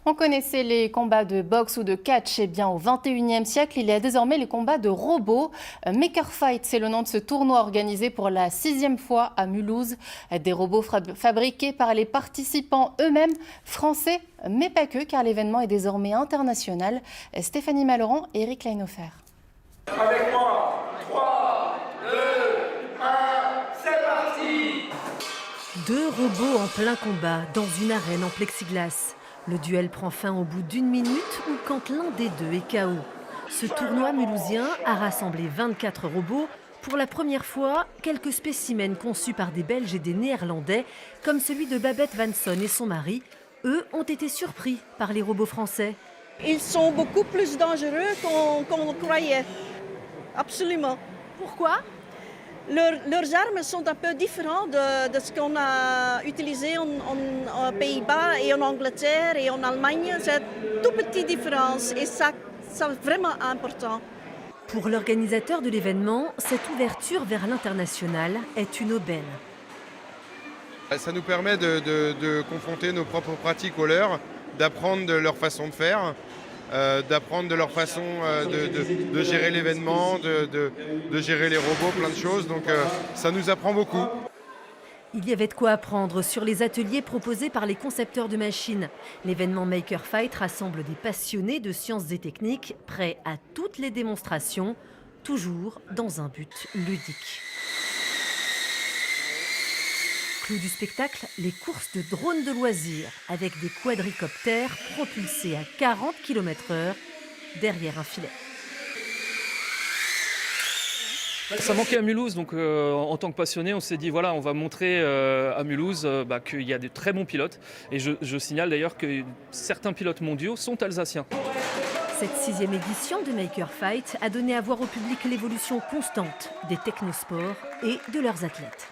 On connaissait les combats de boxe ou de catch. Eh bien, au XXIe siècle, il y a désormais les combats de robots. Maker Fight, c'est le nom de ce tournoi organisé pour la 6e fois à Mulhouse. Des robots fabriqués par les participants eux-mêmes, français, mais pas que, car l'événement est désormais international. Stéphanie Malleurant et Eric Leinhofer. Avec moi, 3, 2, 1, c'est parti! Deux robots en plein combat dans une arène en plexiglas. Le duel prend fin au bout d'1 minute ou quand l'un des deux est KO. Ce tournoi mulhousien a rassemblé 24 robots. Pour la première fois, quelques spécimens conçus par des Belges et des Néerlandais, comme celui de Babette Vanson et son mari, eux ont été surpris par les robots français. Ils sont beaucoup plus dangereux qu'on croyait. Absolument. Pourquoi ? Leurs armes sont un peu différentes de ce qu'on a utilisé en Pays-Bas et en Angleterre et en Allemagne. C'est une toute petite différence et ça c'est vraiment important. Pour l'organisateur de l'événement, cette ouverture vers l'international est une aubaine. Ça nous permet de confronter nos propres pratiques aux leurs, d'apprendre de leur façon de faire, d'apprendre de leur façon de gérer l'événement, de gérer les robots, plein de choses. Donc ça nous apprend beaucoup. Il y avait de quoi apprendre sur les ateliers proposés par les concepteurs de machines. L'événement Maker Fight rassemble des passionnés de sciences et techniques, prêts à toutes les démonstrations, toujours dans un but ludique. Clou du spectacle, les courses de drones de loisirs avec des quadricoptères propulsés à 40 km/h derrière un filet. Ça manquait à Mulhouse, donc en tant que passionné, on s'est dit voilà, on va montrer à Mulhouse qu'il y a de très bons pilotes. Et je signale d'ailleurs que certains pilotes mondiaux sont alsaciens. Cette 6e édition de Maker Fight a donné à voir au public l'évolution constante des technosports et de leurs athlètes.